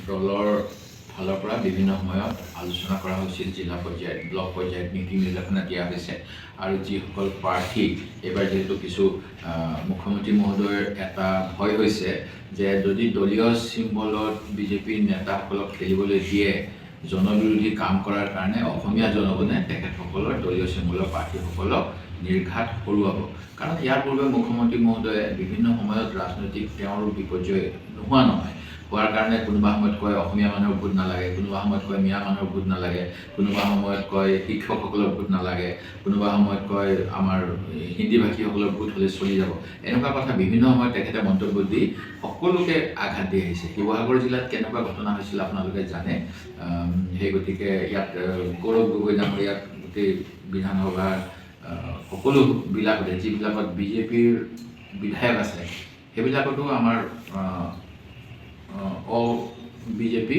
দলৰ ফালৰ পৰা বিভিন্ন সময়ত আলোচনা কৰা হৈছিল, জিলা পৰ্যায়ত ব্লক পৰ্যায়ত নীতি নিৰ্দেশনা দিয়া হৈছে আৰু যিসকল প্ৰাৰ্থী এইবাৰ যিহেতু কিছু মুখ্যমন্ত্ৰী মহোদয়ৰ এটা ভয় হৈছে যে যদি দলীয় চিম্বলত বিজেপিৰ নেতাসকলক খেলিবলৈ দিয়ে জনবিৰোধী কাম কৰাৰ কাৰণে অসমীয়া জনগণে তেখেতসকলৰ দলীয় চিম্বলৰ প্ৰাৰ্থীসকলক নিৰ্ঘাত হৰুৱাব। কাৰণ ইয়াৰ পূৰ্বে মুখ্যমন্ত্ৰী মহোদয়ে বিভিন্ন সময়ত ৰাজনৈতিক তেওঁৰ বিপৰ্যয় নোহোৱা নহয়, হোৱাৰ কাৰণে কোনোবা সময়ত কয় অসমীয়া মানুহৰ ভোট নালাগে, কোনোবা সময়ত কয় মিয়া মানুহৰ ভোট নালাগে, কোনোবা সময়ত কয় শিক্ষকসকলৰ ভোট নালাগে, কোনোবা সময়ত কয় আমাৰ হিন্দী ভাষীসকলৰ ভোট হ'লে চলি যাব। এনেকুৱা কথা বিভিন্ন সময়ত তেখেতে মন্তব্য দি সকলোকে আঘাত দি আহিছে। শিৱসাগৰ জিলাত কেনেকুৱা ঘটনা হৈছিল আপোনালোকে জানে। সেই গতিকে ইয়াত গৌৰৱ গগৈ ডাঙৰীয়াক গোটেই বিধানসভাৰ সকলোবিলাকতে যিবিলাকত বিজেপিৰ বিধায়ক আছে সেইবিলাকতো আমাৰ বিজেপি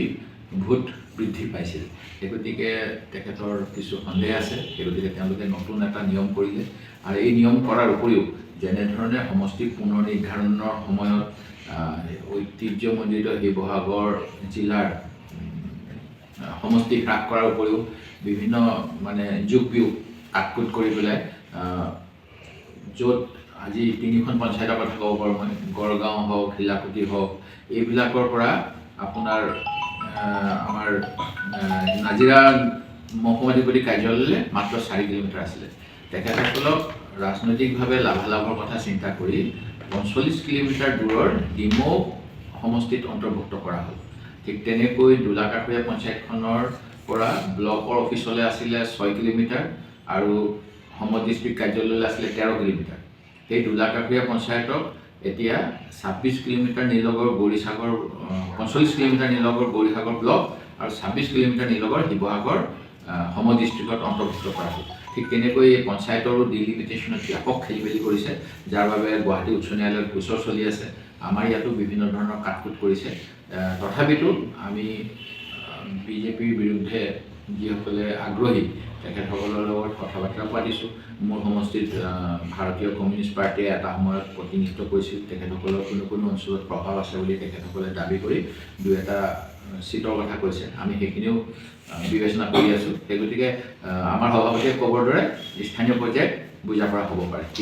ভোট বৃদ্ধি পাইছিল। সেই গতিকে তেখেতৰ কিছু সন্দেহ আছে। সেই গতিকে তেওঁলোকে নতুন এটা নিয়ম কৰিলে আৰু এই নিয়ম কৰাৰ উপৰিও যেনেধৰণে সমষ্টি পুনৰ নিৰ্ধাৰণৰ সময়ত ঐতিহ্যমণ্ডিত শিৱসাগৰ জিলাৰ সমষ্টি হ্ৰাস কৰাৰ উপৰিও বিভিন্ন যোগ বিয়োগ কাটকুট কৰি পেলাই য'ত আজি 3খন পঞ্চায়তৰ কথা ক'ব পাৰোঁ মই, গড়গাঁও হওক, শিলাকুটি হওক, এইবিলাকৰ পৰা আপোনাৰ আমাৰ নাজিৰা মহকুমা অধিপতি কাৰ্যালয়লৈ মাত্ৰ 4 কিলোমিটাৰ আছিলে। তেখেতসকলক ৰাজনৈতিকভাৱে লাভালাভৰ কথা চিন্তা কৰি 45 কিলোমিটাৰ দূৰৰ ডিমৌ সমষ্টিত অন্তৰ্ভুক্ত কৰা হ'ল। ঠিক তেনেকৈ দোলাকাষৰীয়া পঞ্চায়তখনৰ পৰা ব্লকৰ অফিচলৈ আছিলে 6 কিলোমিটাৰ আৰু সম ডিষ্ট্ৰিক্ট কাৰ্যালয়লৈ আছিলে 13 কিলোমিটাৰ। সেই দোলাকাষৰীয়া পঞ্চায়তক এতিয়া 26 কিলোমিটাৰ নিলগৰ গৌৰীসাগৰ 45 কিলোমিটাৰ নিলগৰ গৌৰীসাগৰ ব্লক আৰু 26 কিলোমিটাৰ নিলগৰ শিৱসাগৰ সম ডিষ্ট্ৰিক্টত অন্তৰ্ভুক্ত কৰা হ'ল। ঠিক তেনেকৈ এই পঞ্চায়তৰো ডিলিমিটেশ্যনত ব্যাপক খেলিমেলি কৰিছে, যাৰ বাবে গুৱাহাটী উচ্চ ন্যায়ালয়ত গোচৰ চলি আছে। আমাৰ ইয়াতো বিভিন্ন ধৰণৰ কাটকুট কৰিছে। তথাপিতো আমি বিজেপিৰ বিৰুদ্ধে যিসকলে আগ্ৰহী তেখেতসকলৰ লগত কথা বাৰ্তা পাতিছোঁ। মোৰ সমষ্টিত ভাৰতীয় কমিউনিষ্ট পাৰ্টীয়ে এটা সময়ত প্ৰতিনিধিত্ব কৰিছিল। তেখেতসকলৰ কোনো অঞ্চলত প্ৰভাৱ আছে বুলি তেখেতসকলে দাবী কৰি 2-এটা চিটৰ কথা কৈছে। আমি সেইখিনিও বিবেচনা কৰি আছোঁ। সেই গতিকে আমাৰ সভাপতিয়ে ক'বৰ দৰে স্থানীয় পৰ্যায়ত বুজা পৰা হ'ব পাৰে।